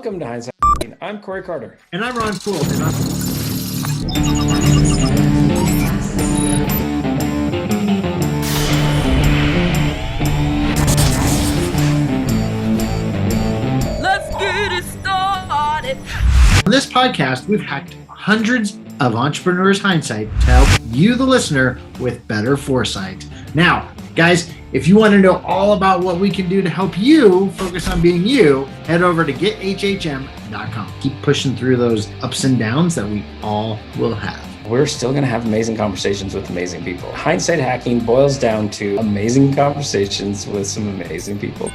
Welcome to Hindsight HacKing. I'm Corey Carter. And I'm Ron Poole. Let's get it started. On this podcast, we've hacked hundreds of entrepreneurs' hindsight to help you, the listener, with better foresight. Now, guys, if you want to know all about what we can do to help you focus on being you, head over to gethhm.com. Keep pushing through those ups and downs that we all will have. We're still going to have amazing conversations with amazing people. Hindsight hacking boils down to amazing conversations with some amazing people.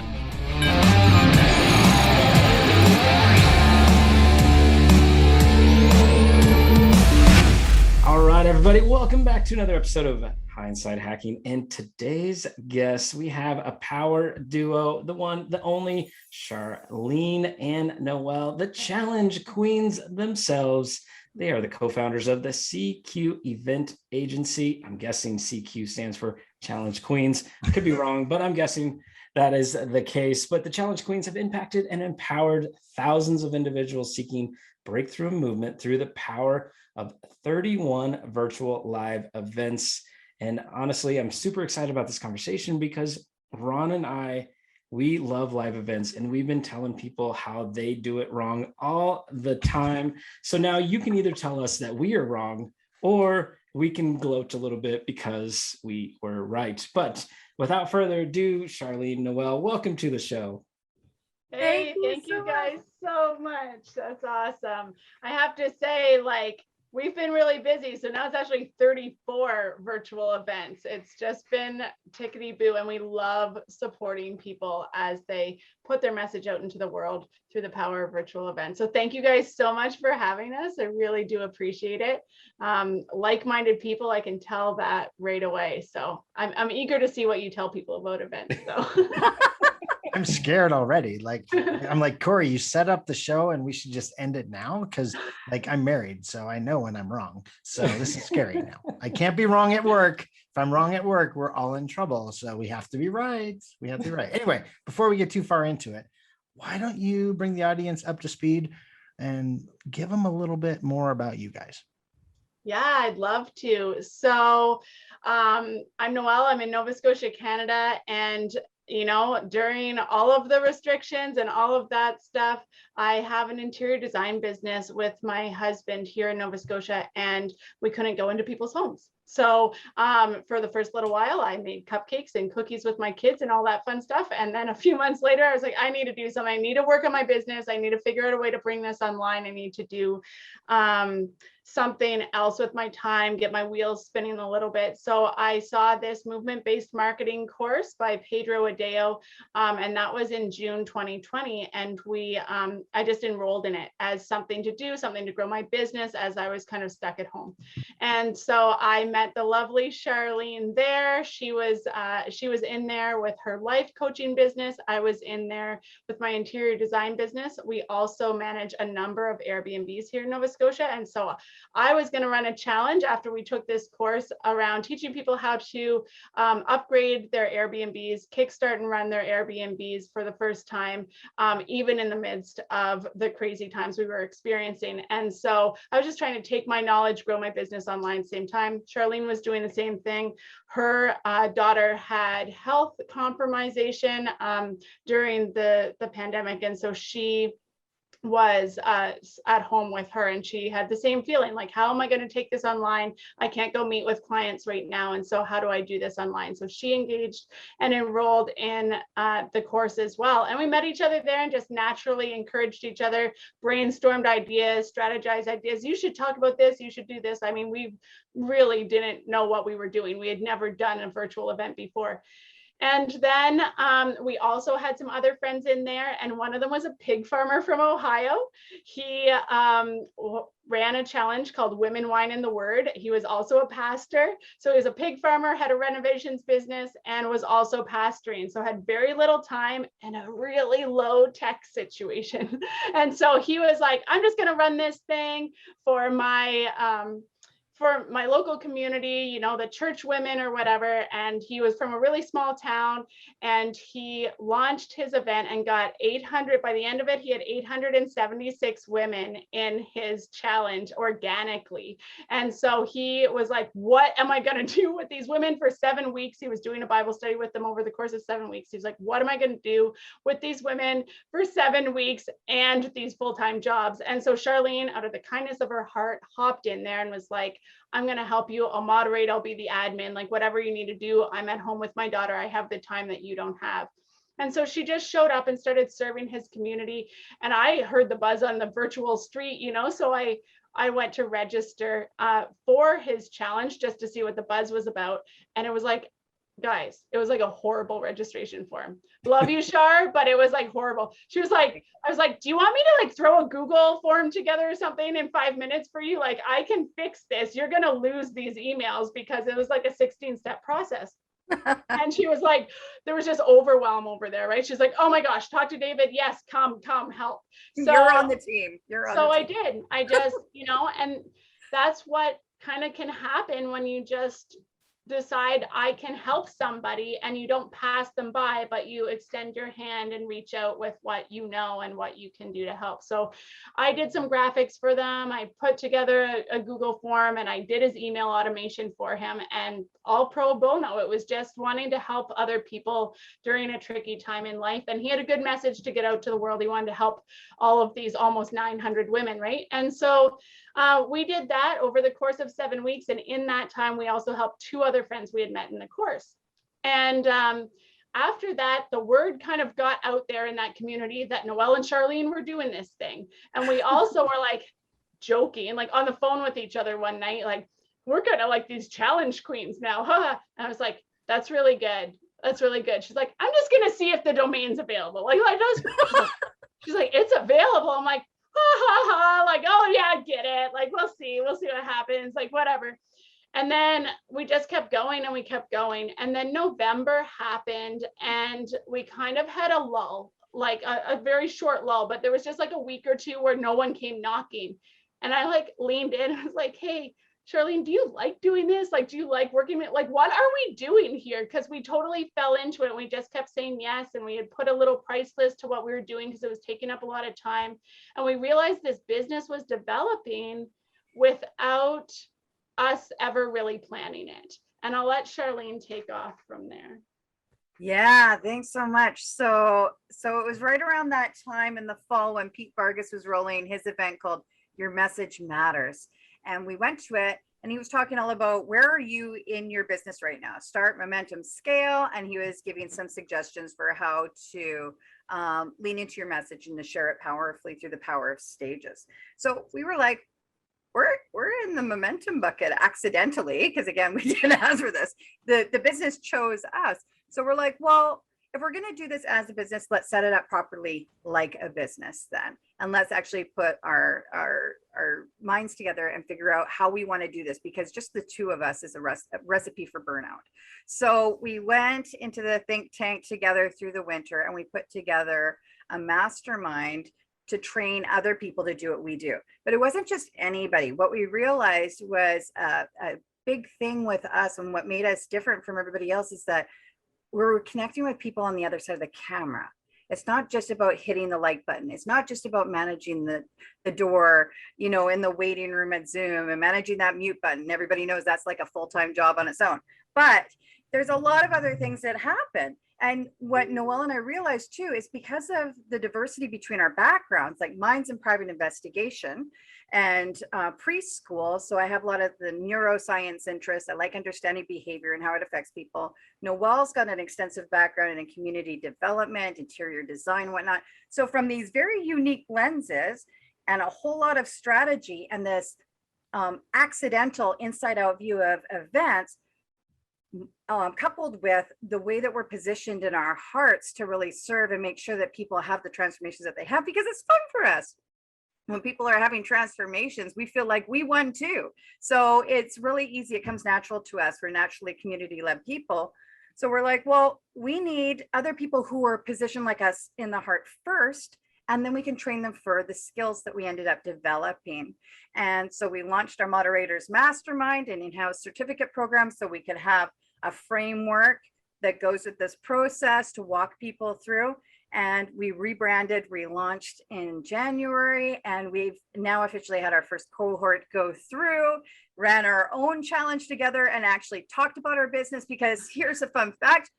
All right, everybody, welcome back to another episode of Hindsight Hacking. And today's guest, we have a power duo, the one, the only, Charlene and Noelle, the challenge queens themselves. They are the co-founders of the CQ event agency. I'm guessing CQ stands for Challenge Queens. I could be wrong, but I'm guessing that is the case. But the Challenge Queens have impacted and empowered thousands of individuals seeking breakthrough movement through the power of 31 virtual live events. And honestly, I'm super excited about this conversation because Ron and I, we love live events, and we've been telling people how they do it wrong all the time. So now you can either tell us that we are wrong, or we can gloat a little bit because we were right. But without further ado, Charlene, Noelle, welcome to the show. Hey, thank you guys so much. That's awesome. I have to say, we've been really busy. So now it's actually 34 virtual events. It's just been tickety-boo, and we love supporting people as they put their message out into the world through the power of virtual events. So thank you guys so much for having us. I really do appreciate it. Like-minded people, I can tell that right away. So I'm eager to see what you tell people about events. So. I'm scared already. I'm like, Corey, you set up the show and we should just end it now because I'm married, so I know when I'm wrong. So this is scary now. I can't be wrong at work. If I'm wrong at work, we're all in trouble. So we have to be right. Anyway, before we get too far into it, why don't you bring the audience up to speed and give them a little bit more about you guys? Yeah, I'd love to. So I'm Noelle. I'm in Nova Scotia, Canada. And during all of the restrictions and all of that stuff, I have an interior design business with my husband here in Nova Scotia, and we couldn't go into people's homes. So for the first little while, I made cupcakes and cookies with my kids and all that fun stuff. And then a few months later, I was like, I need to do something. I need to work on my business. I need to figure out a way to bring this online. I need to do something else with my time, get my wheels spinning a little bit. So I saw this movement-based marketing course by Pedro Adeo, and that was in June 2020. And I just enrolled in it as something to do, something to grow my business as I was kind of stuck at home. And so I met the lovely Charlene there. She was in there with her life coaching business. I was in there with my interior design business. We also manage a number of Airbnbs here in Nova Scotia. And so I was going to run a challenge after we took this course around teaching people how to upgrade their Airbnbs, kickstart and run their Airbnbs for the first time, even in the midst of the crazy times we were experiencing. And so I was just trying to take my knowledge, grow my business online at the same time. Charlene was doing the same thing. Her daughter had health compromisation during the pandemic. And so she was at home with her, and she had the same feeling, like, how am I going to take this online? I can't go meet with clients right now. And so how do I do this online? So she engaged and enrolled in the course as well. And we met each other there and just naturally encouraged each other, brainstormed ideas, strategized ideas. You should talk about this. You should do this. I mean, we really didn't know what we were doing. We had never done a virtual event before. And then we also had some other friends in there, and one of them was a pig farmer from Ohio. He ran a challenge called Women, Wine, and the Word. He was also a pastor. So he was a pig farmer, had a renovations business, and was also pastoring. So had very little time and a really low tech situation. And so he was like, I'm just going to run this thing for my for my local community, you know, the church women or whatever. And he was from a really small town, and he launched his event and got 800, by the end of it, he had 876 women in his challenge organically. And so he was like, what am I going to do with these women for 7 weeks? He was doing a Bible study with them over the course of 7 weeks. He's like, what am I going to do with these women for 7 weeks and these full-time jobs? And so Charlene, out of the kindness of her heart, hopped in there and was like, I'm going to help you. I'll moderate. I'll be the admin, like whatever you need to do. I'm at home with my daughter. I have the time that you don't have. And so she just showed up and started serving his community. And I heard the buzz on the virtual street, you know, so I went to register for his challenge just to see what the buzz was about. And it was like, guys, it was like a horrible registration form. Love you, Char, but it was like horrible. She was like, I was like, do you want me to like throw a Google form together or something in 5 minutes for you? Like, I can fix this. You're going to lose these emails, because it was like a 16-step process. And she was like, there was just overwhelm over there, right? She's like, oh my gosh, talk to David. Yes, come, help. So you're on the team. You're on so the team. I did. I just, you know, and that's what kind of can happen when you just decide I can help somebody, and you don't pass them by, but you extend your hand and reach out with what you know and what you can do to help. So I did some graphics for them. I put together a Google form, and I did his email automation for him, and all pro bono. It was just wanting to help other people during a tricky time in life. And he had a good message to get out to the world. He wanted to help all of these almost 900 women, right? And so we did that over the course of 7 weeks. And in that time, we also helped 2 other friends we had met in the course. And after that, the word kind of got out there in that community that Noelle and Charlene were doing this thing. And we also were like joking, like on the phone with each other one night, like, we're kind of like these challenge queens now. And I was like, that's really good. That's really good. She's like, I'm just going to see if the domain's available. Like, she's like, it's available. I'm like, like, oh yeah, I get it. Like, we'll see what happens, like whatever. And then we just kept going and we kept going. And then November happened, and we kind of had a lull, like a very short lull, but there was just like a week or two where no one came knocking. And I like leaned in and was like, hey, Charlene, do you like doing this? Like, do you like working with, like, what are we doing here? Because we totally fell into it. And we just kept saying yes. And we had put a little price list to what we were doing because it was taking up a lot of time. And we realized this business was developing without us ever really planning it. And I'll let Charlene take off from there. Yeah, thanks so much. So it was right around that time in the fall when Pete Vargas was rolling his event called Your Message Matters. And we went to it, and he was talking all about, where are you in your business right now? Start, momentum, scale. And he was giving some suggestions for how to lean into your message and to share it powerfully through the power of stages. So we were like, we're in the momentum bucket accidentally, because again, we didn't ask for this. The business chose us. So we're like, well, if we're going to do this as a business, let's set it up properly like a business then. And let's actually put our minds together and figure out how we want to do this, because just the 2 of us is a recipe for burnout. So we went into the think tank together through the winter, and we put together a mastermind to train other people to do what we do. But it wasn't just anybody. What we realized was a big thing with us, and what made us different from everybody else, is that we're connecting with people on the other side of the camera. It's not just about hitting the like button. It's not just about managing the door, you know, in the waiting room at Zoom, and managing that mute button. Everybody knows that's like a full-time job on its own. But there's a lot of other things that happen. And what Noelle and I realized too is because of the diversity between our backgrounds, like mine's in private investigation and preschool. So I have a lot of the neuroscience interests. I like understanding behavior and how it affects people. Noelle's got an extensive background in community development, interior design, whatnot. So from these very unique lenses and a whole lot of strategy and this accidental inside out view of events, coupled with the way that we're positioned in our hearts to really serve and make sure that people have the transformations that they have, because it's fun for us. When people are having transformations, we feel like we won too. So it's really easy. It comes natural to us. We're naturally community-led people. So we're like, well, we need other people who are positioned like us in the heart first, and then we can train them for the skills that we ended up developing. And so we launched our moderators mastermind and in-house certificate program so we could have a framework that goes with this process to walk people through. And we rebranded, relaunched in January, and we've now officially had our first cohort go through, ran our own challenge together, and actually talked about our business, because here's a fun fact.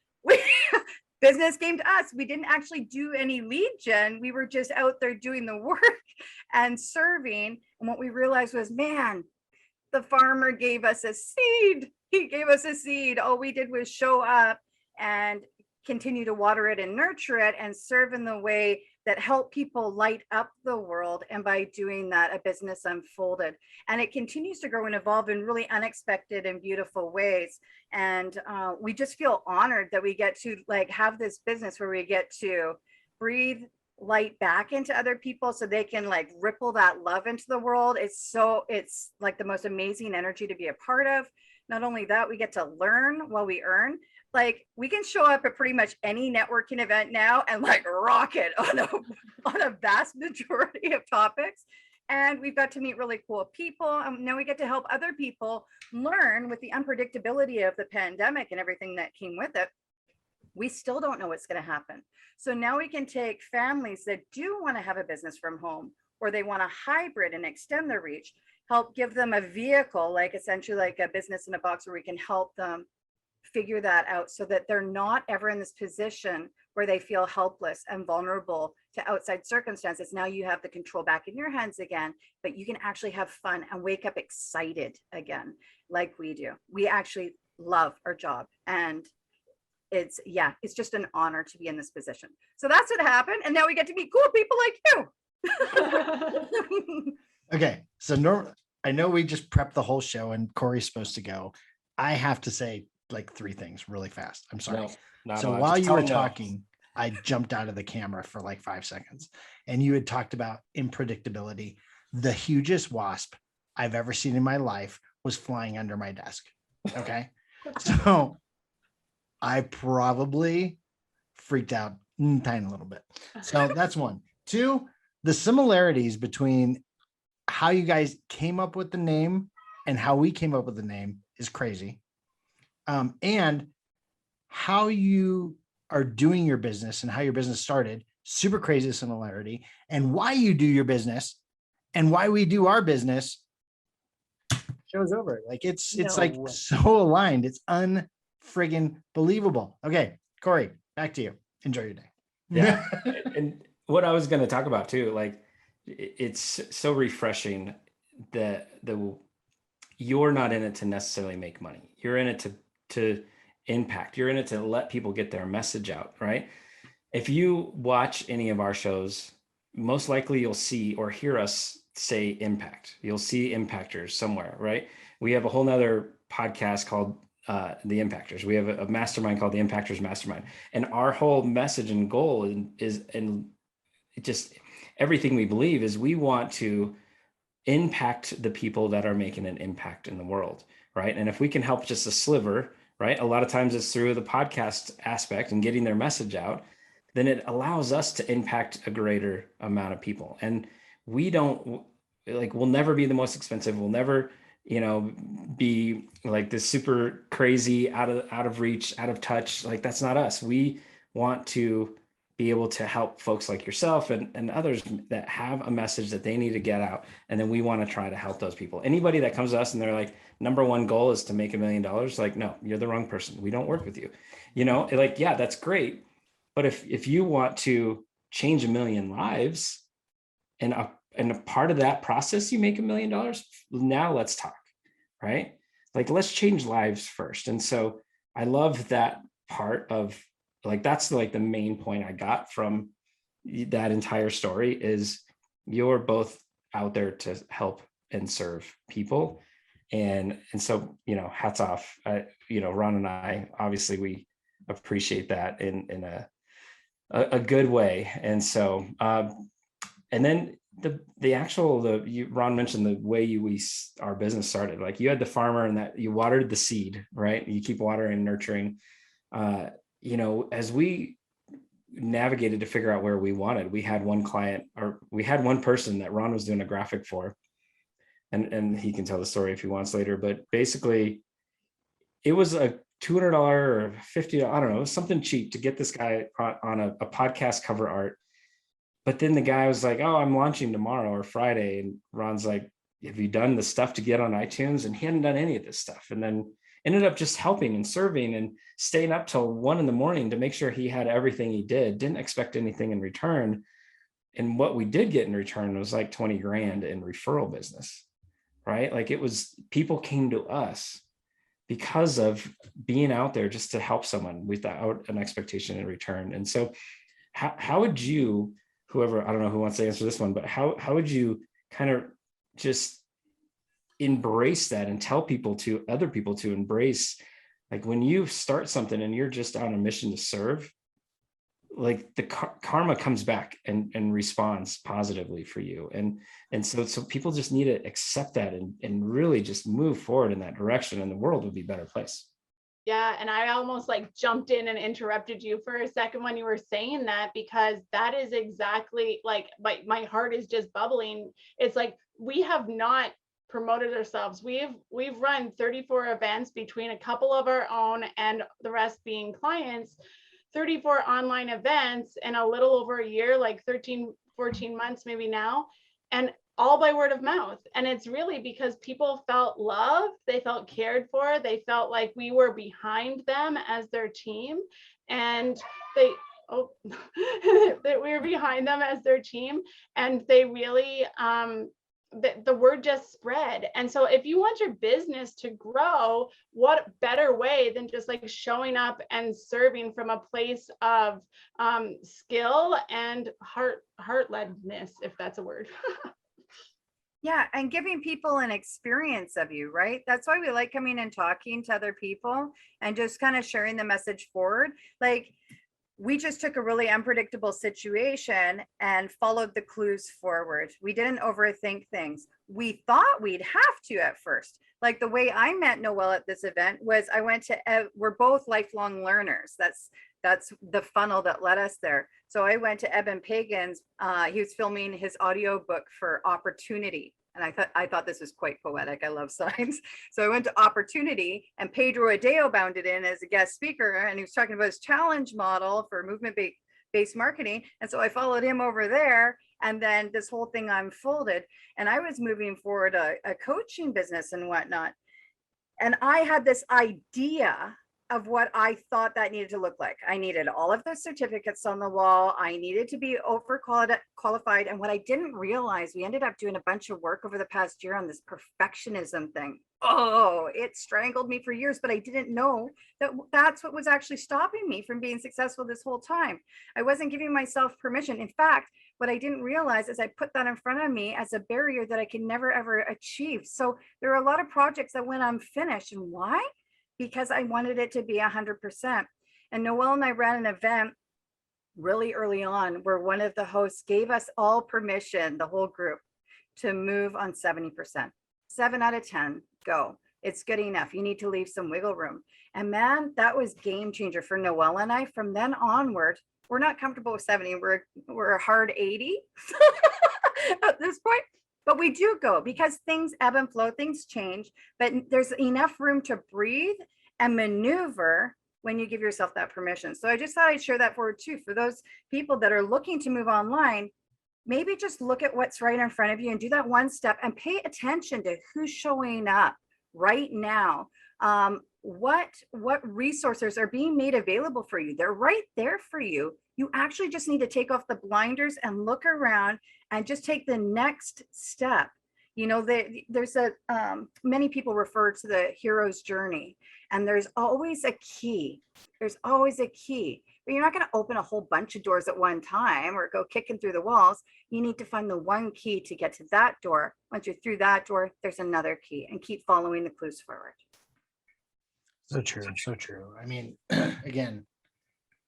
Business came to us. We didn't actually do any lead gen. We were just out there doing the work and serving. And what we realized was, man, the farmer gave us a seed. He gave us a seed. All we did was show up and continue to water it and nurture it and serve in the way that helped people light up the world. And by doing that, a business unfolded, and it continues to grow and evolve in really unexpected and beautiful ways. And we just feel honored that we get to like have this business where we get to breathe light back into other people so they can like ripple that love into the world. It's like the most amazing energy to be a part of. Not only that, we get to learn while we earn. Like we can show up at pretty much any networking event now and like rock it on a vast majority of topics. And we've got to meet really cool people. And now we get to help other people learn with the unpredictability of the pandemic and everything that came with it. We still don't know what's going to happen. So now we can take families that do want to have a business from home, or they want a hybrid and extend their reach, help give them a vehicle, like essentially like a business in a box, where we can help them figure that out so that they're not ever in this position where they feel helpless and vulnerable to outside circumstances. Now you have the control back in your hands again, but you can actually have fun and wake up excited again, like we do. We actually love our job, and it's just an honor to be in this position. So that's what happened. And now we get to meet cool people like you. Okay, so I know we just prepped the whole show and Corey's supposed to go. I have to say like 3 things really fast. I'm sorry. So while you were talking, I jumped out of the camera for like 5 seconds, and you had talked about unpredictability. The hugest wasp I've ever seen in my life was flying under my desk. Okay. So I probably freaked out a tiny little bit. So that's 1. 2, the similarities between how you guys came up with the name and how we came up with the name is crazy. And how you are doing your business and how your business started, super crazy similarity, and why you do your business and why we do our business shows over. Like it's like so aligned. It's unfriggin' believable. Okay, Corey, back to you. Enjoy your day. Yeah. And what I was going to talk about too, like it's so refreshing that you're not in it to necessarily make money. You're in it to impact. You're in it to let people get their message out, right? If you watch any of our shows, most likely you'll see or hear us say impact. You'll see impactors somewhere, right? We have a whole nother podcast called The Impactors. We have a mastermind called the Impactors Mastermind. And our whole message and goal is just everything we believe is we want to impact the people that are making an impact in the world, right? And if we can help just a sliver, right? A lot of times it's through the podcast aspect and getting their message out, then it allows us to impact a greater amount of people. And we'll never be the most expensive. We'll never, be like this super crazy, out of reach, out of touch. Like that's not us. We want to be able to help folks like yourself and others that have a message that they need to get out. And then we want to try to help those people. Anybody that comes to us and they're like, number 1 goal is to make $1 million. Like, no, you're the wrong person. We don't work with you. Like, yeah, that's great. But if you want to change 1 million lives and a part of that process, you make $1 million, now let's talk, right? Like, let's change lives first. And so I love that part of like, that's like the main point I got from that entire story is you're both out there to help and serve people. And so, hats off. Ron and I, obviously we appreciate that in a good way. And so, and then Ron mentioned the way our business started. Like you had the farmer and that you watered the seed, right? You keep watering and nurturing. As we navigated to figure out where we wanted. We had one client, or we had one person that Ron was doing a graphic for, and he can tell the story if he wants later, but basically it was a $200 or $50, I don't know, something cheap to get this guy on a podcast cover art. But then the guy was like, oh, I'm launching tomorrow or Friday. And Ron's like, have you done the stuff to get on iTunes? And he hadn't done any of this stuff. And then ended up just helping and serving and staying up till 1 a.m. to make sure he had everything he did. Didn't expect anything in return. And what we did get in return was like 20 grand in referral business, right? Like it was, people came to us because of being out there just to help someone without an expectation in return. And so how would you, whoever, I don't know who wants to answer this one, but how would you kind of just embrace that and tell people to, other people to embrace, like when you start something and you're just on a mission to serve, like the karma comes back and responds positively for you. And so people just need to accept that and really just move forward in that direction, and the world would be a better place. Yeah, and I almost like jumped in and interrupted you for a second when you were saying that, because that is exactly like my heart is just bubbling. It's like we have not promoted ourselves. We've run 34 events between a couple of our own and the rest being clients, 34 online events in a little over a year, like 13, 14 months maybe now, and all by word of mouth. And it's really because people felt loved, they felt cared for, they felt like we were behind them as their team, and that we were behind them as their team, and they really the word just spread. And so if you want your business to grow, what better way than just like showing up and serving from a place of skill and heartledness, if that's a word. Yeah, and giving people an experience of you, right? That's why we like coming and talking to other people and just kind of sharing the message forward. Like, we just took a really unpredictable situation and followed the clues forward. We didn't overthink things. We thought we'd have to at first. Like the way I met Noelle at this event was I went to, we're both lifelong learners. That's the funnel that led us there. So I went to Eben Pagan's, he was filming his audiobook for Opportunity. And I thought this was quite poetic. I love signs. So I went to Opportunity, and Pedro Adeo bounded in as a guest speaker, and he was talking about his challenge model for movement-based marketing. And so I followed him over there, and then this whole thing unfolded, and I was moving forward a coaching business and whatnot. And I had this idea of what I thought that needed to look like. I needed all of those certificates on the wall. I needed to be overqualified. And what I didn't realize, we ended up doing a bunch of work over the past year on this perfectionism thing. Oh, it strangled me for years, but I didn't know that that's what was actually stopping me from being successful this whole time. I wasn't giving myself permission. In fact, what I didn't realize is I put that in front of me as a barrier that I could never, ever achieve. So there are a lot of projects that went unfinished. And why? Because I wanted it to be 100%. And Noelle and I ran an event really early on where one of the hosts gave us all permission, the whole group, to move on 70%. 7 out of 10, go. It's good enough. You need to leave some wiggle room. And man, that was game changer for Noelle and I. From then onward, we're not comfortable with 70. We're a hard 80 at this point. But we do go because things ebb and flow, things change, but there's enough room to breathe and maneuver when you give yourself that permission. So I just thought I'd share that forward too. For those people that are looking to move online, maybe just look at what's right in front of you and do that one step and pay attention to who's showing up right now. What resources are being made available for you? They're right there for you. You actually just need to take off the blinders and look around and just take the next step. You know, there's many people refer to the hero's journey, and there's always a key. There's always a key, but you're not going to open a whole bunch of doors at one time or go kicking through the walls. You need to find the one key to get to that door. Once you're through that door, there's another key, and keep following the clues forward. So true. So true. I mean, again,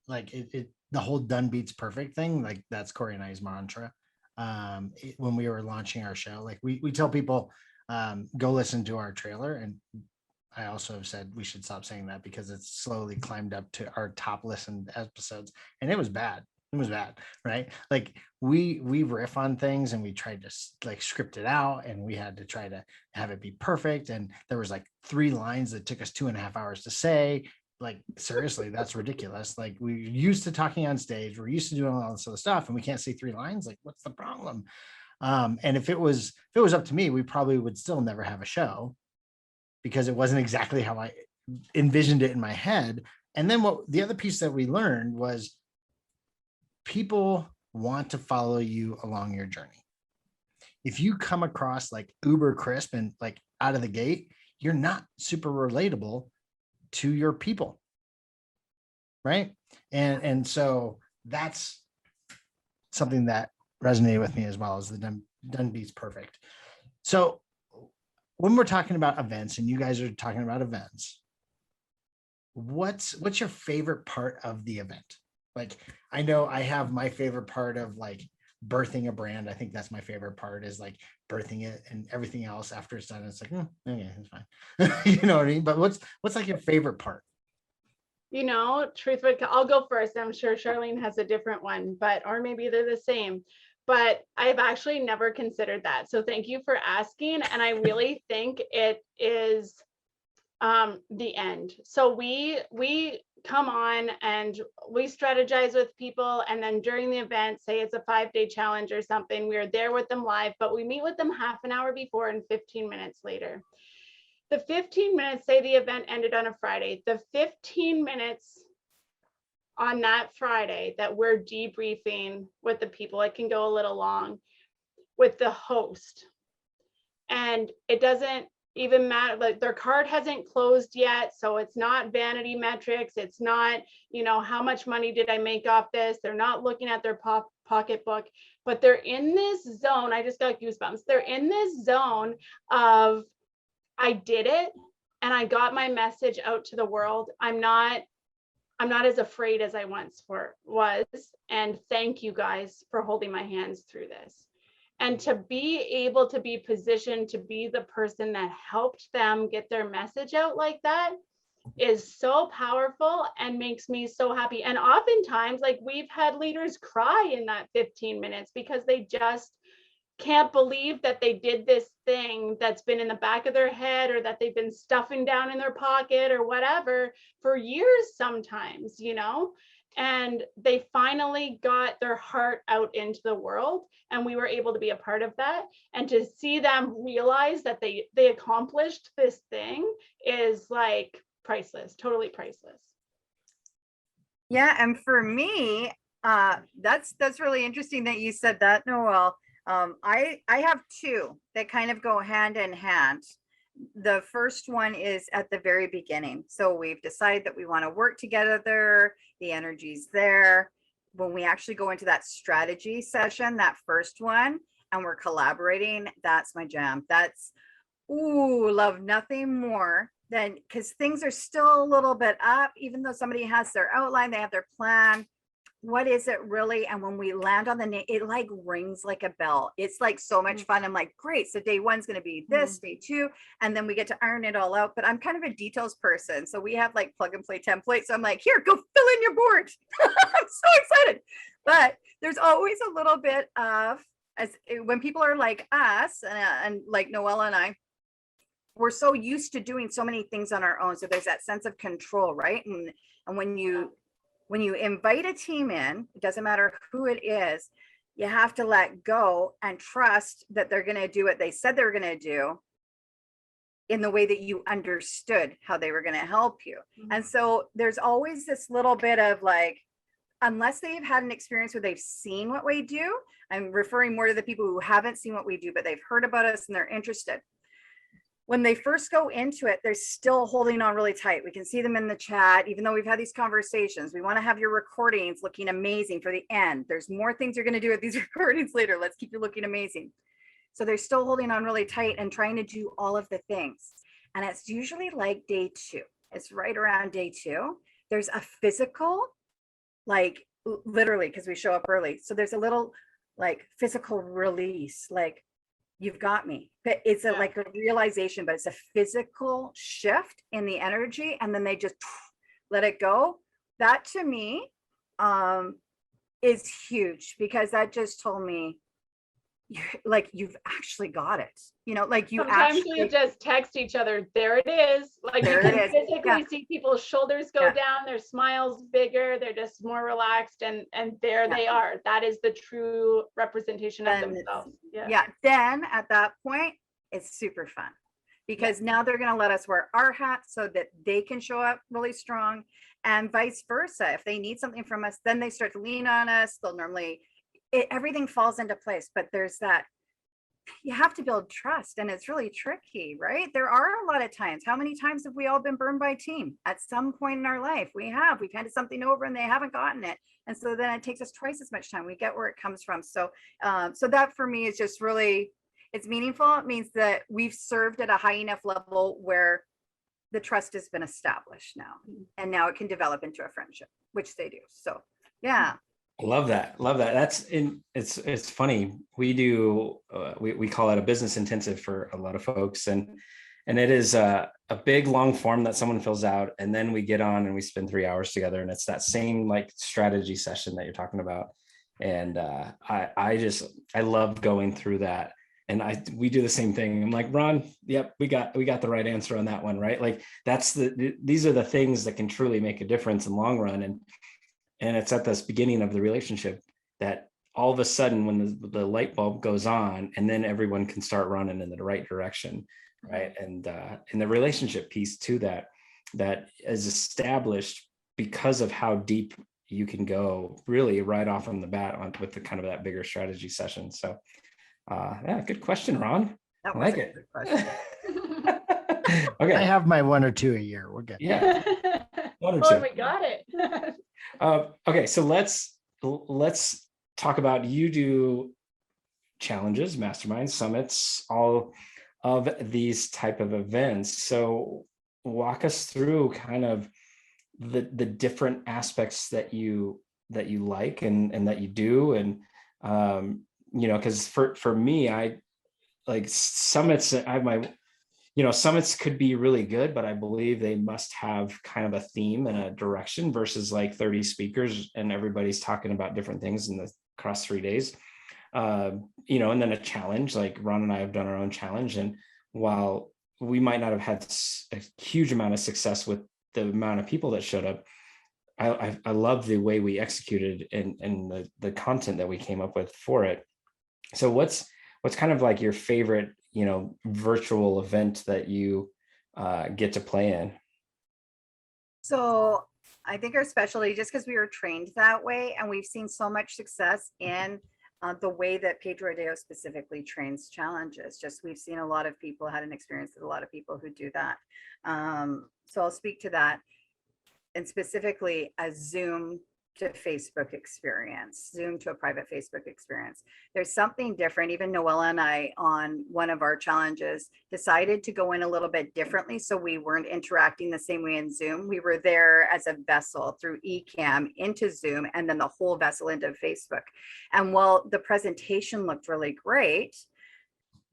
like the whole done beats perfect thing. Like that's Corey and I's mantra. When we were launching our show, like we tell people, go listen to our trailer. And I also have said we should stop saying that because it's slowly climbed up to our top listened episodes, and it was bad. It was bad, right? Like we riff on things and we tried to like script it out, and we had to try to have it be perfect. And there was like 3 lines that took us 2.5 hours to say. Like seriously, that's ridiculous. Like we're used to talking on stage, we're used to doing all this other stuff, and we can't say 3 lines. Like, what's the problem? And if it was up to me, we probably would still never have a show, because it wasn't exactly how I envisioned it in my head. And then what the other piece that we learned was, people want to follow you along your journey. If you come across like uber crisp and like out of the gate, you're not super relatable to your people, right? And so that's something that resonated with me, as well as the done beats perfect. So when we're talking about events, and you guys are talking about events, what's your favorite part of the event? Like, I know I have my favorite part of like birthing a brand. I think that's my favorite part, is like birthing it, and everything else after it's done, it's like, okay, it's fine. You know what I mean? But what's like your favorite part? You know, I'll go first. I'm sure Charlene has a different one, or maybe they're the same. But I've actually never considered that. So thank you for asking. And I really think it is the end. So we come on and we strategize with people, and then during the event, say it's a 5-day challenge or something, we're there with them live, but we meet with them half an hour before and 15 minutes later. The 15 minutes, say the event ended on a Friday, the 15 minutes on that Friday that we're debriefing with the people, it can go a little long, with the host. And it doesn't even matter, like their card hasn't closed yet, so it's not vanity metrics, it's not, you know, how much money did I make off this, they're not looking at their pocketbook, but they're in this zone. I just got goosebumps. They're in this zone of, I did it and I got my message out to the world. I'm not as afraid as I once was, and thank you guys for holding my hands through this. And to be able to be positioned to be the person that helped them get their message out like that is so powerful and makes me so happy. And oftentimes, like, we've had leaders cry in that 15 minutes because they just can't believe that they did this thing that's been in the back of their head, or that they've been stuffing down in their pocket or whatever for years sometimes, you know, and they finally got their heart out into the world, and we were able to be a part of that. And to see them realize that they accomplished this thing is like priceless, totally priceless. Yeah, and for me, that's really interesting that you said that, Noelle. I have 2 that kind of go hand in hand. The first one is at the very beginning. So we've decided that we want to work together. The energy's there. When we actually go into that strategy session, that first one, and we're collaborating, that's my jam. That's, love nothing more than, because things are still a little bit up, even though somebody has their outline, they have their plan. What is it really? And when we land on the name, it like rings like a bell. It's like so much fun. I'm like, great. So day 1's going to be this, day 2, and then we get to iron it all out. But I'm kind of a details person. So we have like plug and play templates. So I'm like, here, go fill in your board. I'm so excited. But there's always a little bit of, when people are like us and like Noelle and I, we're so used to doing so many things on our own. So there's that sense of control, right? And when you invite a team in, it doesn't matter who it is, you have to let go and trust that they're going to do what they said they were going to do in the way that you understood how they were going to help you. And so there's always this little bit of like, unless they've had an experience where they've seen what we do, I'm referring more to the people who haven't seen what we do, but they've heard about us and they're interested. When they first go into it, they're still holding on really tight. We can see them in the chat, even though we've had these conversations. We want to have your recordings looking amazing for the end. There's more things you're going to do with these recordings later. Let's keep you looking amazing. So they're still holding on really tight and trying to do all of the things. And it's usually like day 2. It's right around day 2. There's a physical, like literally, because we show up early. So there's a little like physical release, like, you've got me. But it's like a realization, but it's a physical shift in the energy, and then they just let it go. That to me is huge, because that just told me you've actually got it. Like you Sometimes we actually, just text each other, there it is. Like you there can it is. physically Yeah. see people's shoulders go Yeah. down, their smiles bigger, they're just more relaxed, and there Yeah. they are. That is the true representation of Then themselves. yeah. Then at that point, it's super fun, because now they're going to let us wear our hats so that they can show up really strong, and vice versa. If they need something from us, then they start to lean on us. They'll normally, everything falls into place. But there's that, you have to build trust, and it's really tricky, right? There are a lot of times. How many times have we all been burned by a team at some point in our life? We've handed something over and they haven't gotten it, and so then it takes us twice as much time. We get where it comes from. So so that for me is just really, it's meaningful. It means that we've served at a high enough level where the trust has been established now, and now it can develop into a friendship, which they do. So yeah. Love that. Love that. It's funny. We do, we call it a business intensive for a lot of folks. And it is a big, long form that someone fills out. And then we get on and we spend 3 hours together. And it's that same like strategy session that you're talking about. And I love going through that. And we do the same thing. I'm like, Ron, yep, we got the right answer on that one, right? Like these are the things that can truly make a difference in the long run. And it's at this beginning of the relationship that all of a sudden, when the light bulb goes on, and then everyone can start running in the right direction, right? And the relationship piece to that is established because of how deep you can go, really right off on the bat with the kind of that bigger strategy session. So yeah, good question, Ron. That I was like a it. good question. Okay. I have my 1 or 2 a year. We're good. Yeah. One or Oh, two. we got it. Okay, so let's talk about, you do challenges, masterminds, summits, all of these type of events. So walk us through kind of the different aspects that you like and that you do. And because for me, I like summits. I have my summits could be really good, but I believe they must have kind of a theme and a direction versus like 30 speakers and everybody's talking about different things across 3 days. And then a challenge, like Ron and I have done our own challenge. And while we might not have had a huge amount of success with the amount of people that showed up, I love the way we executed and the content that we came up with for it. So what's kind of like your favorite virtual event that you get to play in? So I think our specialty, just because we were trained that way, and we've seen so much success in the way that Pedro Adeo specifically trains challenges. Just we've seen a lot of people, had an experience with a lot of people who do that. So I'll speak to that, and specifically a Zoom to Facebook experience, Zoom to a private Facebook experience. There's something different. Even Noelle and I, on one of our challenges, decided to go in a little bit differently. So we weren't interacting the same way in Zoom. We were there as a vessel through eCam into Zoom, and then the whole vessel into Facebook. And while the presentation looked really great,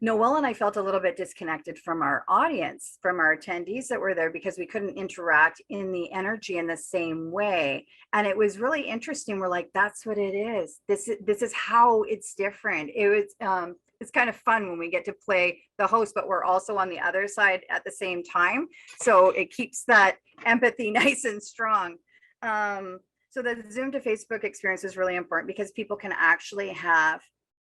Noelle and I felt a little bit disconnected from our audience, from our attendees that were there, because we couldn't interact in the energy in the same way. And it was really interesting. We're like, that's what it is. This is how it's different. It's kind of fun when we get to play the host, but we're also on the other side at the same time. So it keeps that empathy nice and strong. So the Zoom to Facebook experience is really important because people can actually have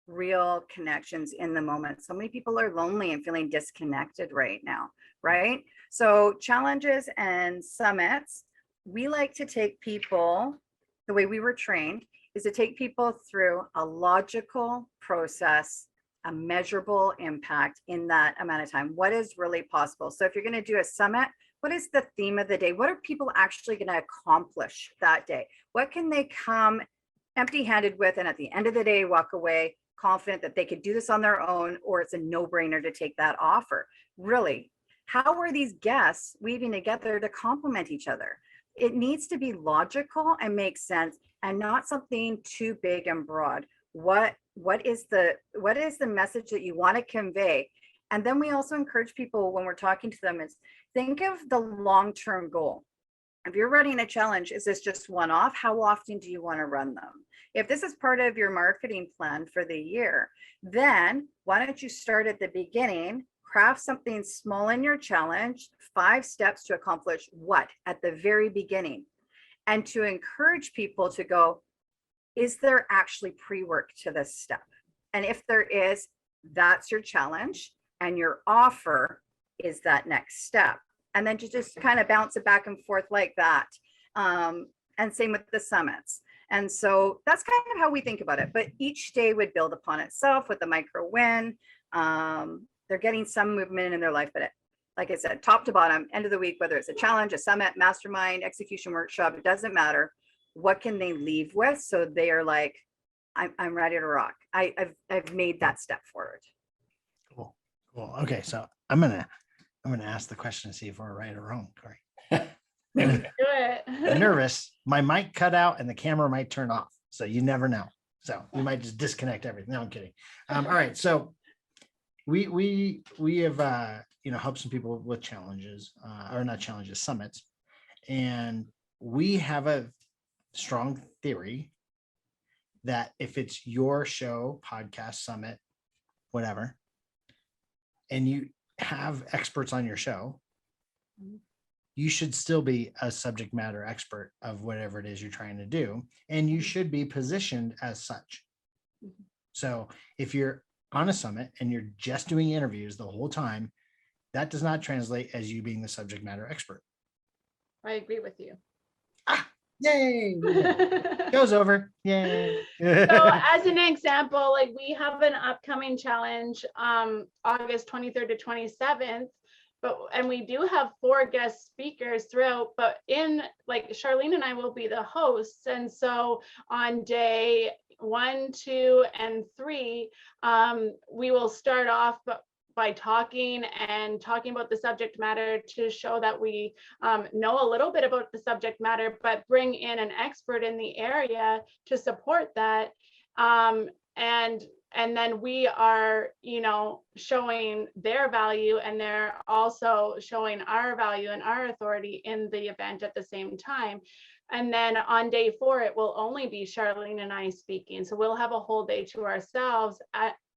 real connections in the moment. So many people are lonely and feeling disconnected right now, right? So challenges and summits, we like to take people, the way we were trained is to take people through a logical process, a measurable impact in that amount of time. What is really possible? So if you're going to do a summit, what is the theme of the day? What are people actually going to accomplish that day? What can they come empty-handed with, and at the end of the day walk away confident that they could do this on their own, or it's a no-brainer to take that offer? Really, how are these guests weaving together to complement each other? It needs to be logical and make sense, and not something too big and broad. What is the message that you want to convey? And then we also encourage people, when we're talking to them, is think of the long-term goal. If you're running a challenge, is this just one off? How often do you want to run them? If this is part of your marketing plan for the year, then why don't you start at the beginning, craft something small in your challenge, 5 steps to accomplish what at the very beginning, and to encourage people to go, is there actually pre-work to this step? And if there is, that's your challenge, and your offer is that next step. And then to just kind of bounce it back and forth like that. And same with the summits. And so that's kind of how we think about it. But each day would build upon itself with a micro win. They're getting some movement in their life, but like I said, top to bottom, end of the week, whether it's a challenge, a summit, mastermind, execution workshop, it doesn't matter. What can they leave with? So they are like, I'm ready to rock. I've made that step forward. Cool. Okay, so I'm gonna ask the question to see if we're right or wrong, Corey. Do it. I'm nervous. My mic cut out and the camera might turn off. So you never know. So we might just disconnect everything. No, I'm kidding. All right. So we have helped some people with challenges, or not challenges, summits. And we have a strong theory that if it's your show, podcast, summit, whatever, and you have experts on your show, you should still be a subject matter expert of whatever it is you're trying to do. And you should be positioned as such. So if you're on a summit and you're just doing interviews the whole time, that does not translate as you being the subject matter expert. I agree with you. Yay! Show's over. Yay! So as an example, like we have an upcoming challenge, August 23rd to 27th, and we do have 4 guest speakers throughout, but in like Charlene and I will be the hosts. And so on day 1, 2, and 3, we will start off by talking about the subject matter to show that we know a little bit about the subject matter, but bring in an expert in the area to support that. And then we are, showing their value, and they're also showing our value and our authority in the event at the same time. And then on day 4, it will only be Charlene and I speaking. So we'll have a whole day to ourselves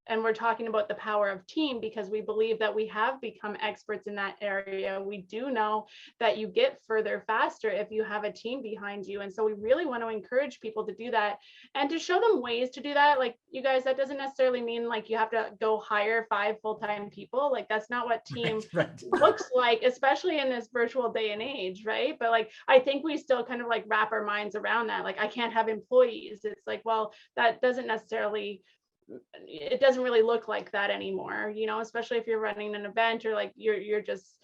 and we're talking about the power of team, because we believe that we have become experts in that area. We do know that you get further faster if you have a team behind you. And so we really want to encourage people to do that and to show them ways to do that. Like, you guys, that doesn't necessarily mean like you have to go hire 5 full-time people. Like, that's not what team looks like, especially in this virtual day and age, right? But like, I think we still kind of like wrap our minds around that. Like, I can't have employees. It's like, well, that doesn't necessarily, it doesn't really look like that anymore, especially if you're running an event or like you're just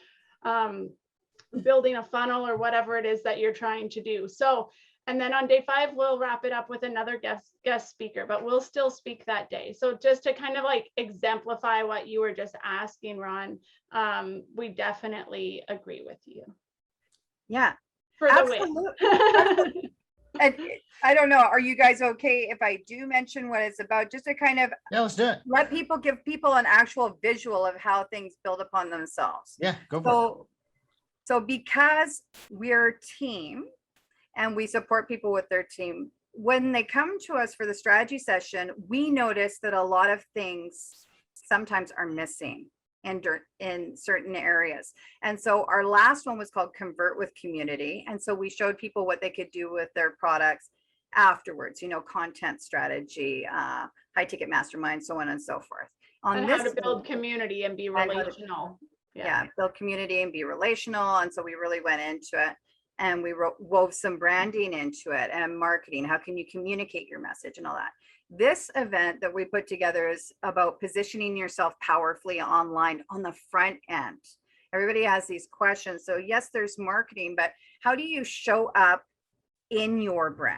building a funnel or whatever it is that you're trying to do. So, and then on day 5, we'll wrap it up with another guest speaker, but we'll still speak that day. So just to kind of like exemplify what you were just asking, Ron, we definitely agree with you. Yeah, For the win. And I don't know, are you guys okay if I do mention what it's about, just to kind of let's do it. Give people an actual visual of how things build upon themselves. Yeah, go for it. So because we're a team and we support people with their team, when they come to us for the strategy session, we notice that a lot of things sometimes are missing in certain areas. And so our last one was called Convert with Community. And so we showed people what they could do with their products afterwards, content strategy, high ticket mastermind, so on and so forth. And how to build community and be relational. Yeah, build community and be relational. And so we really went into it, and we wove some branding into it and marketing. How can you communicate your message and all that? This event that we put together is about positioning yourself powerfully online on the front end. Everybody has these questions. So yes, there's marketing, but how do you show up in your brand?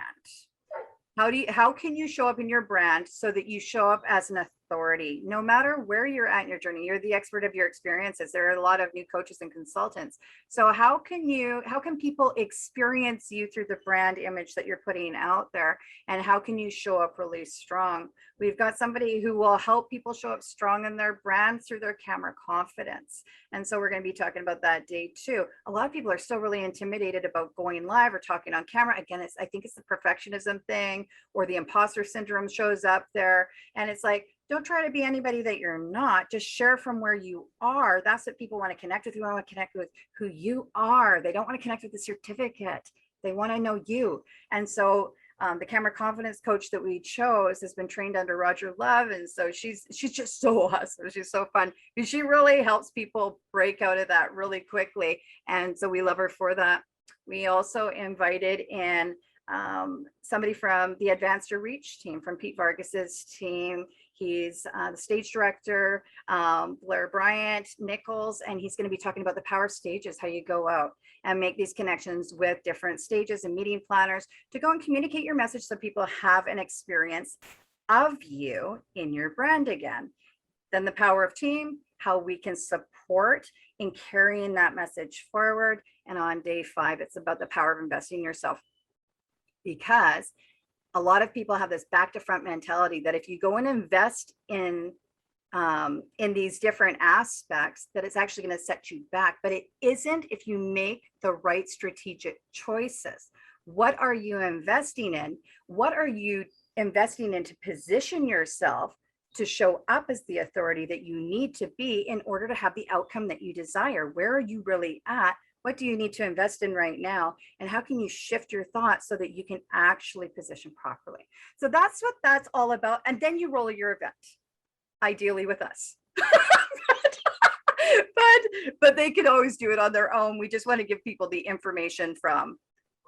How can you show up in your brand so that you show up as an authority. No matter where you're at in your journey, you're the expert of your experiences. There are a lot of new coaches and consultants. So how can people experience you through the brand image that you're putting out there? And how can you show up really strong? We've got somebody who will help people show up strong in their brand through their camera confidence. And so we're going to be talking about that day too. A lot of people are still really intimidated about going live or talking on camera. Again, I think it's the perfectionism thing, or the imposter syndrome shows up there. And it's like, don't try to be anybody that you're not. Just share from where you are. That's what people want to connect with. You want to connect with who you are. They don't want to connect with the certificate. They want to know you. And so the camera confidence coach that we chose has been trained under Roger Love. And so she's just so awesome. She's so fun. She really helps people break out of that really quickly. And so we love her for that. We also invited in somebody from the Advanced to Reach team, from Pete Vargas's team. He's the stage director, Blair Bryant Nichols, and he's going to be talking about the power stages, how you go out and make these connections with different stages and meeting planners to go and communicate your message so people have an experience of you in your brand again. Then the power of team, how we can support in carrying that message forward. And on day 5, it's about the power of investing in yourself, because a lot of people have this back to front mentality that if you go and invest in these different aspects, that it's actually going to set you back. But it isn't if you make the right strategic choices. What are you investing in? What are you investing in to position yourself to show up as the authority that you need to be in order to have the outcome that you desire? Where are you really at? What do you need to invest in right now? And how can you shift your thoughts so that you can actually position properly? So that's what that's all about. And then you roll your event, ideally with us. but they can always do it on their own. We just want to give people the information from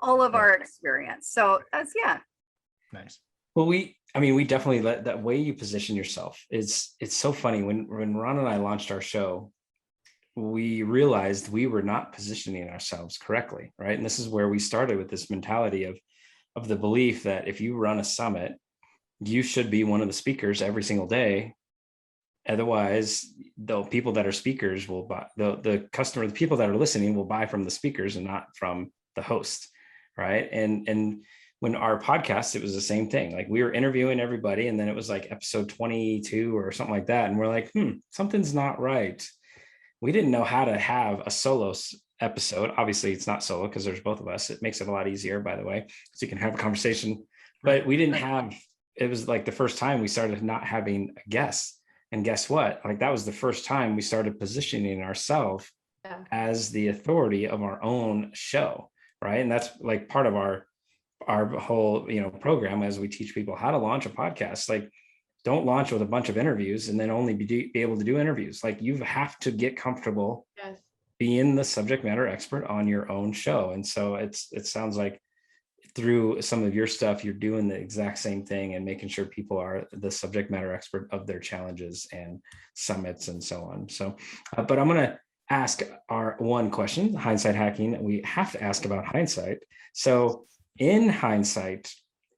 all of our experience. So that's, yeah. Nice. Well, we definitely let that way you position yourself. It's so funny when Ron and I launched our show, we realized we were not positioning ourselves correctly, right? And this is where we started with this mentality of the belief that if you run a summit, you should be one of the speakers every single day. Otherwise, the people that are speakers will buy, the people that are listening will buy from the speakers and not from the host, right? And when our podcast, it was the same thing. Like, we were interviewing everybody, and then it was like episode 22 or something like that. And we're like, something's not right. We didn't know how to have a solo episode. Obviously, it's not solo because there's both of us. It makes it a lot easier, by the way, so you can have a conversation. But we didn't have, it was like the first time we started not having a guest. And guess what? Like, that was the first time we started positioning ourselves as the authority of our own show, right? And that's like part of our whole, program, as we teach people how to launch a podcast. Like, don't launch with a bunch of interviews and then only be able to do interviews. Like, you have to get comfortable being the subject matter expert on your own show. And so it sounds like through some of your stuff, you're doing the exact same thing and making sure people are the subject matter expert of their challenges and summits and so on. So, but I'm going to ask our one question, hindsight hacking. We have to ask about hindsight. So in hindsight,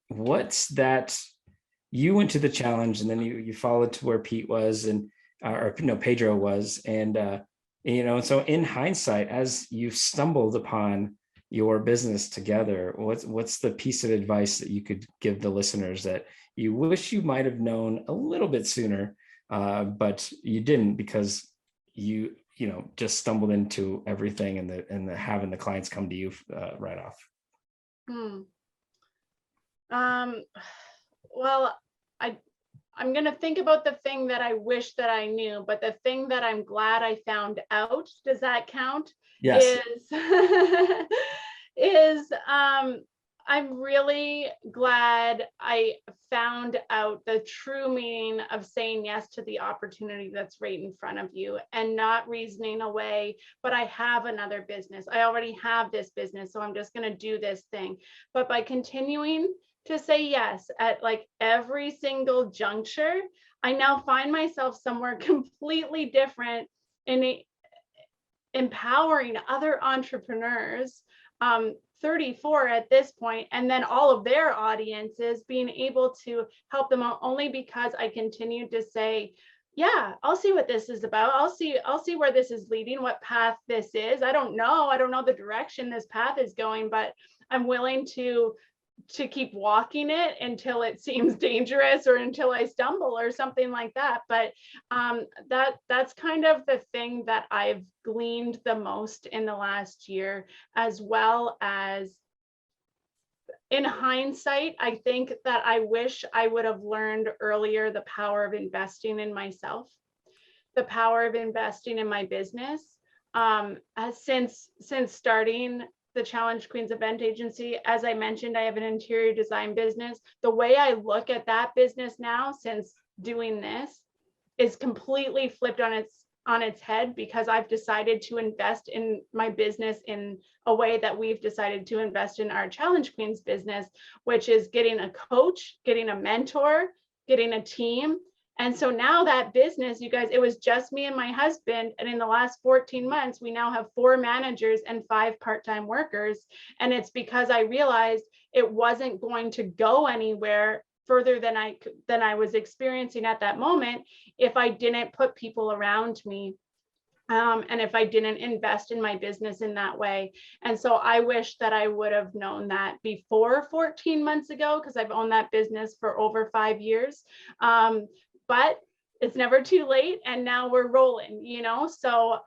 what's that? You went to the challenge and then you followed to where Pete was Pedro was. And, so in hindsight, as you've stumbled upon your business together, what's the piece of advice that you could give the listeners that you wish you might have known a little bit sooner, but you didn't because you just stumbled into everything and having the clients come to you right off? Well, I'm going to think about the thing that I wish that I knew, but the thing that I'm glad I found out, does that count? Yes. I'm really glad I found out the true meaning of saying yes to the opportunity that's right in front of you and not reasoning away, but I have another business. I already have this business, so I'm just going to do this thing. But by continuing to say yes at like every single juncture, I now find myself somewhere completely different in empowering other entrepreneurs 34 at this point, and then all of their audiences, being able to help them out only because I continued to say, yeah, I'll see what this is about. I'll see where this is leading, what path this is. I don't know the direction this path is going, but I'm willing to keep walking it until it seems dangerous or until I stumble or something like that. But that's kind of the thing that I've gleaned the most in the last year, as well as in hindsight, I think that I wish I would have learned earlier the power of investing in myself, the power of investing in my business. Since starting the Challenge Queens event agency, as I mentioned, I have an interior design business. The way I look at that business now, since doing this, is completely flipped on its head, because I've decided to invest in my business in a way that we've decided to invest in our Challenge Queens business, which is getting a coach, getting a mentor, getting a team. And so now that business, you guys, it was just me and my husband. And in the last 14 months, we now have 4 managers and 5 part-time workers. And it's because I realized it wasn't going to go anywhere further than I was experiencing at that moment if I didn't put people around me. And if I didn't invest in my business in that way. And so I wish that I would have known that before 14 months ago, because I've owned that business for over 5 years. But it's never too late, and now we're rolling, so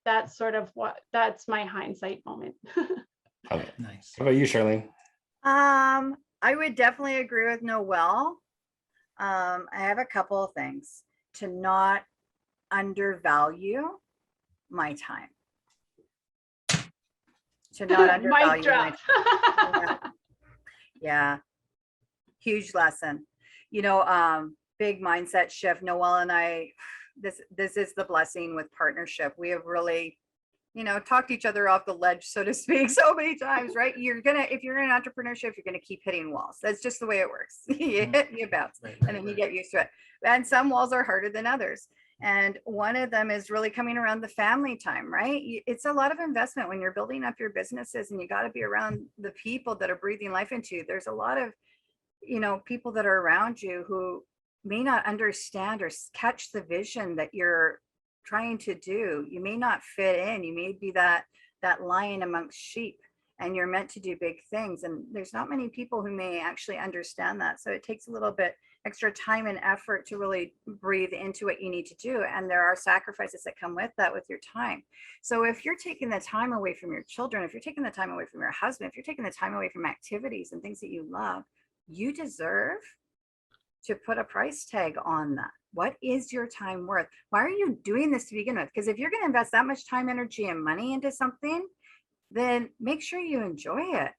that's sort of that's my hindsight moment. Nice. How about you, Charlene? I would definitely agree with Noelle. I have a couple of things: to not undervalue my time. To not undervalue Mic drop. my time. Yeah. Huge lesson. Big mindset shift. Noelle and I, this is the blessing with partnership. We have really, talked each other off the ledge, so to speak, so many times, right? If you're in entrepreneurship, you're going to keep hitting walls. That's just the way it works. You hit, you bounce, and then you get used to it. And some walls are harder than others. And one of them is really coming around the family time, right? It's a lot of investment when you're building up your businesses, and you got to be around the people that are breathing life into you. There's a lot of, people that are around you who may not understand or catch the vision that you're trying to do. You may not fit in. You may be that lion amongst sheep, and you're meant to do big things. And there's not many people who may actually understand that. So it takes a little bit extra time and effort to really breathe into what you need to do. And there are sacrifices that come with that, with your time. So if you're taking the time away from your children, if you're taking the time away from your husband, if you're taking the time away from activities and things that you love, you deserve to put a price tag on that. What is your time worth? Why are you doing this to begin with? Because if you're going to invest that much time, energy, and money into something, then make sure you enjoy it.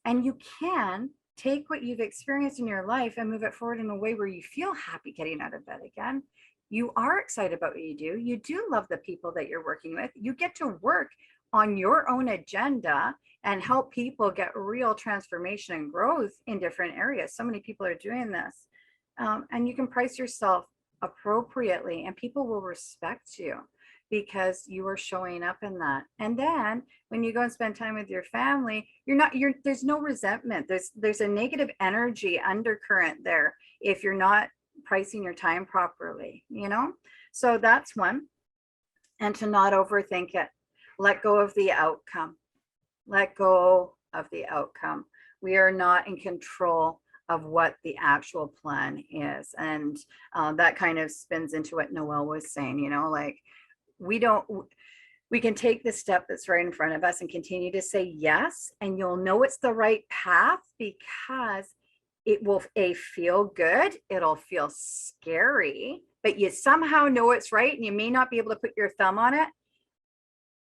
And you can take what you've experienced in your life and move it forward in a way where you feel happy getting out of bed again. You are excited about what you do. You do love the people that you're working with. You get to work on your own agenda and help people get real transformation and growth in different areas. So many people are doing this. And you can price yourself appropriately, and people will respect you because you are showing up in that. And then when you go and spend time with your family, there's no resentment. There's a negative energy undercurrent there if you're not pricing your time properly, So that's one. And to not overthink it. Let go of the outcome. Let go of the outcome. We are not in control of what the actual plan is. And that kind of spins into what Noelle was saying, we can take the step that's right in front of us and continue to say yes, and you'll know it's the right path because it will feel good. It'll feel scary, but you somehow know it's right, and you may not be able to put your thumb on it,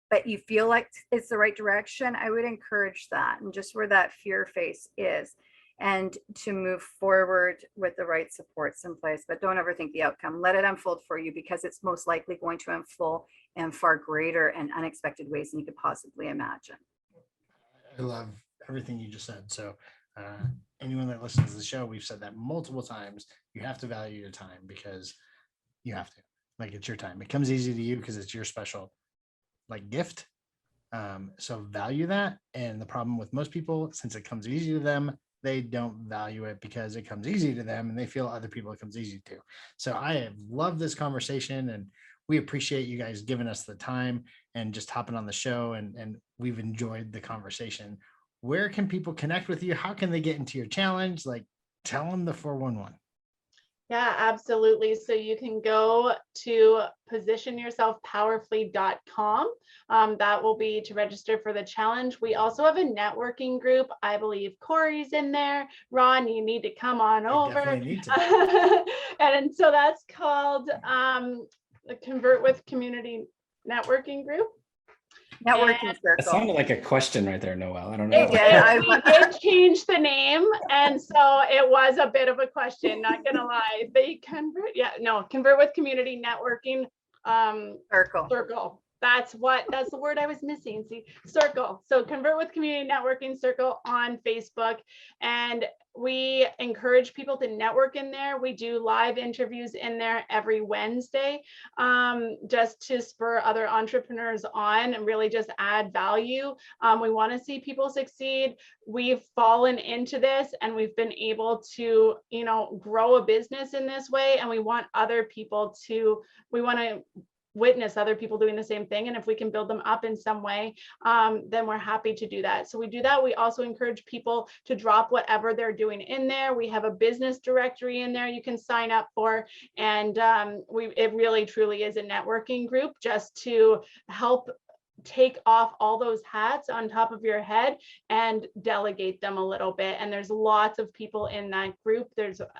but you feel like it's the right direction. I would encourage that, and just where that fear face is, and to move forward with the right supports in place. But don't overthink the outcome. Let it unfold for you, because it's most likely going to unfold in far greater and unexpected ways than you could possibly imagine. I love everything you just said. So anyone that listens to the show, we've said that multiple times. You have to value your time, because you have to. Like, it's your time. It comes easy to you because it's your special gift. So value that. And the problem with most people, since it comes easy to them, they don't value it because it comes easy to them and they feel other people it comes easy to. So I have loved this conversation, and we appreciate you guys giving us the time and just hopping on the show, and we've enjoyed the conversation. Where can people connect with you? How can they get into your challenge? Like, tell them the 411. Yeah, absolutely. So you can go to positionyourselfpowerfully.com. That will be to register for the challenge. We also have a networking group. I believe Corey's in there. Ron, you need to come on over. Definitely need to. And so that's called the Convert with Community Networking Group. Networking That circle. sounded like a question right there, Noelle. I don't know. We did change the name, and so it was a bit of a question, not gonna lie. They convert with community networking circle. That's the word I was missing. See, circle. So convert with community networking circle on Facebook, and we encourage people to network in there. We do live interviews in there every Wednesday, just to spur other entrepreneurs on and really just add value. We want to see people succeed. We've fallen into this and we've been able to, grow a business in this way. And we want to witness other people doing the same thing. And if we can build them up in some way, then we're happy to do that. So we do that. We also encourage people to drop whatever they're doing in there. We have a business directory in there you can sign up for. And it really truly is a networking group just to help take off all those hats on top of your head and delegate them a little bit. And there's lots of people in that group.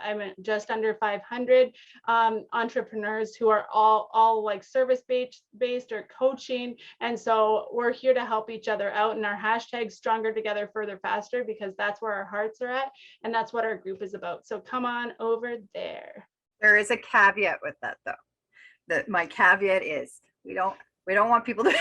I'm just under 500 entrepreneurs who are all like service based or coaching. And so we're here to help each other out, and our hashtag stronger together further faster, because that's where our hearts are at. And that's what our group is about. So come on over there. There is a caveat with that though. My caveat is we don't want people to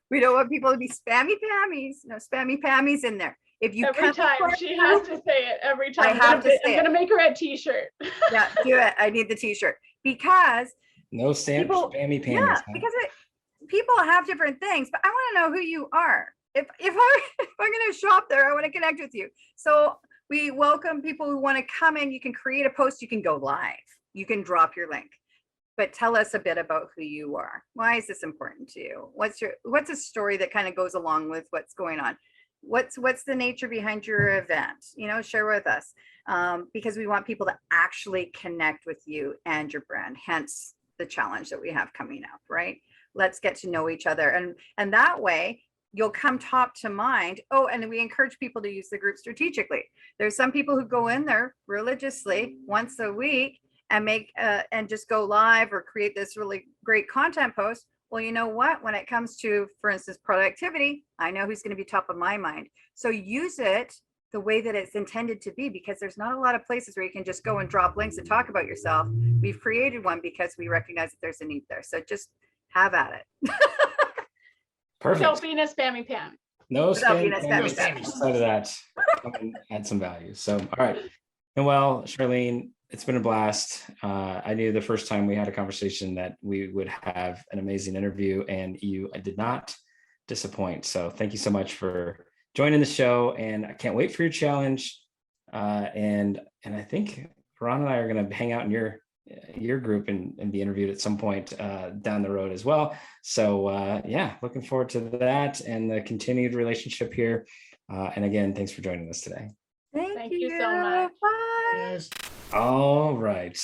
we don't want people to be spammy pammies. No spammy pammies in there. If you every time she has to say it every time. I'm gonna make her a t-shirt. Yeah, do it. I need the t-shirt, because no spammy pammies. Yeah, because people have different things, but I want to know who you are. If I'm going to shop there, I want to connect with you. So we welcome people who want to come in. You can create a post. You can go live. You can drop your link. But tell us a bit about who you are. Why is this important to you? What's a story that kind of goes along with what's going on? What's the nature behind your event? Share with us, because we want people to actually connect with you and your brand. Hence the challenge that we have coming up, right? Let's get to know each other, and that way you'll come top to mind. Oh, and we encourage people to use the group strategically. There's some people who go in there religiously once a week and make and just go live or create this really great content post. Well, you know what? When it comes to, for instance, productivity, I know who's going to be top of my mind. So use it the way that it's intended to be, because there's not a lot of places where you can just go and drop links and talk about yourself. We've created one because we recognize that there's a need there. So just have at it. Perfect. Don't be in a spammy pam. No spammy pam. Outside of that, add some value. So, all right. Noelle, Charlene, it's been a blast. I knew the first time we had a conversation that we would have an amazing interview, and you did not disappoint. So thank you so much for joining the show, and I can't wait for your challenge. And I think Ron and I are going to hang out in your group and be interviewed at some point down the road as well. So looking forward to that and the continued relationship here. And again, thanks for joining us today. Thank you so much. Bye. All right,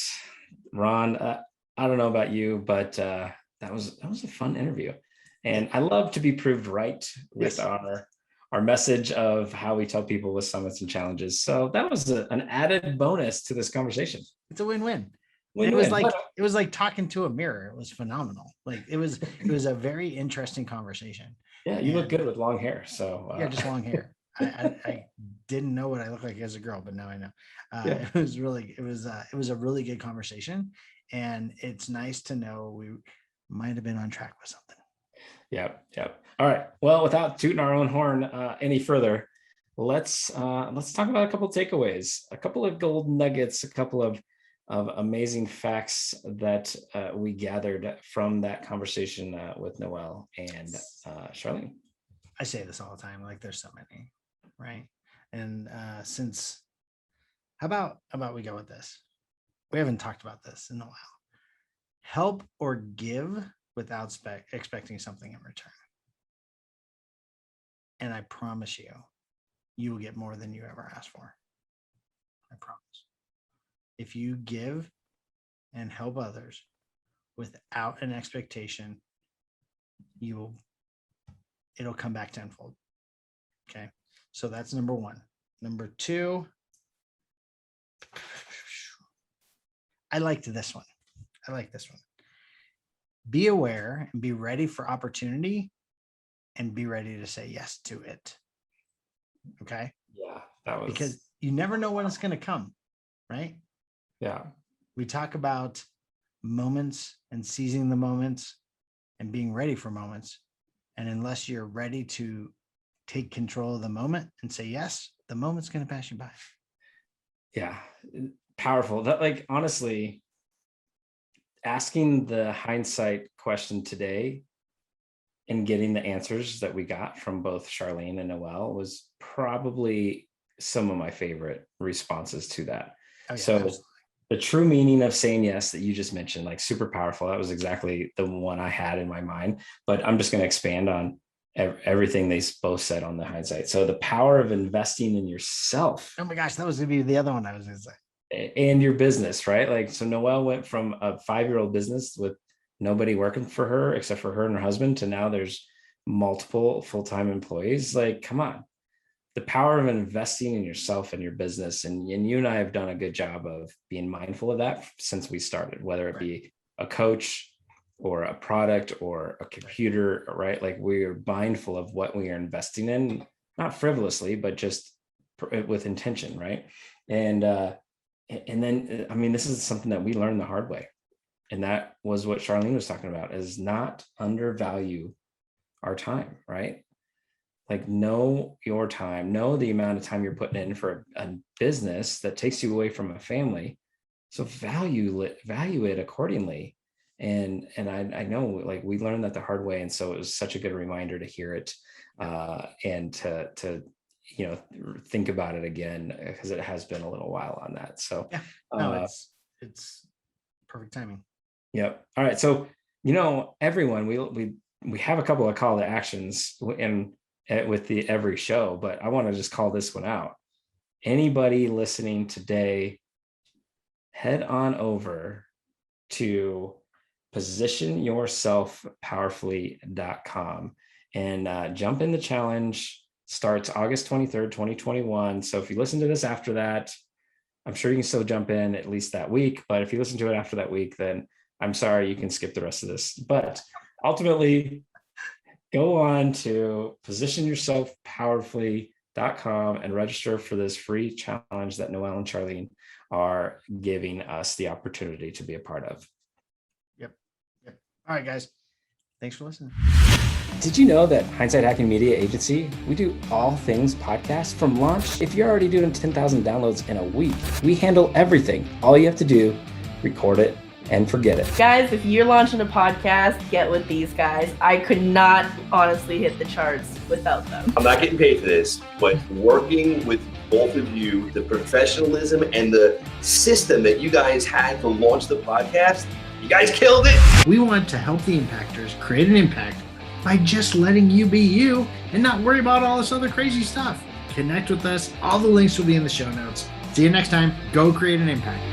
Ron, I don't know about you, but that was a fun interview, and I love to be proved right with our message of how we tell people with summits and challenges. So that was an added bonus to this conversation. It's a win-win. Win-win. It was like talking to a mirror. It was phenomenal. Like it was a very interesting conversation. Yeah, you look good with long hair. So yeah, just long hair. I didn't know what I looked like as a girl, but now I know. It was a really good conversation, and it's nice to know we might have been on track with something. Yep. All right. Well, without tooting our own horn any further, let's talk about a couple of takeaways, a couple of gold nuggets, a couple of of amazing facts that we gathered from that conversation with Noelle and Charlene. I say this all the time, like there's so many, right? And how about we go with this? We haven't talked about this in a while. Help or give without expecting something in return. And I promise you will get more than you ever asked for. I promise. If you give and help others without an expectation, it'll come back tenfold. Okay. So that's number one. Number two, I like this one. Be aware and be ready for opportunity and be ready to say yes to it. Okay. Yeah, that was because you never know when it's going to come, right? Yeah. We talk about moments and seizing the moments and being ready for moments. And unless you're ready to take control of the moment and say yes, the moment's going to pass you by. Yeah. Powerful. That, like, honestly, asking the hindsight question today and getting the answers that we got from both Charlene and Noelle was probably some of my favorite responses to that. Oh, yeah, so absolutely. The true meaning of saying yes that you just mentioned, like, super powerful. That was exactly the one I had in my mind, but I'm just going to expand on everything they both said on the hindsight. So the power of investing in yourself. Oh my gosh, that was going to be the other one I was going to say. And your business, right? Like, so Noelle went from a 5-year-old business with nobody working for her except for her and her husband to now there's multiple full-time employees. Like, come on. The power of investing in yourself and your business. And you and I have done a good job of being mindful of that since we started, whether it be a coach or a product or a computer, right? Like, we are mindful of what we are investing in, not frivolously, but just with intention, right? And then, I mean, this is something that we learned the hard way. And that was what Charlene was talking about, is not undervalue our time, right? Like, know your time, know the amount of time you're putting in for a business that takes you away from a family. So value it accordingly. And I know, like, we learned that the hard way. And so it was such a good reminder to hear it and to think about it again, because it has been a little while on that. So yeah, no, it's perfect timing. Yep. All right. So, everyone, we have a couple of call to actions with the every show, but I want to just call this one out. Anybody listening today, head on over to positionyourselfpowerfully.com and jump in the challenge. Starts August 23rd, 2021. So if you listen to this after that, I'm sure you can still jump in at least that week. But if you listen to it after that week, then I'm sorry, you can skip the rest of this. But ultimately, go on to positionyourselfpowerfully.com and register for this free challenge that Noelle and Charlene are giving us the opportunity to be a part of. Yep. All right, guys. Thanks for listening. Did you know that Hindsight HacKing Media Agency, we do all things podcast from launch? If you're already doing 10,000 downloads in a week, we handle everything. All you have to do, record it and forget it. Guys, if you're launching a podcast, get with these guys. I could not honestly hit the charts without them. I'm not getting paid for this, but working with both of you, the professionalism and the system that you guys had to launch the podcast, you guys killed it. We want to help the impactors create an impact by just letting you be you and not worry about all this other crazy stuff. Connect with us. All the links will be in the show notes. See you next time. Go create an impact.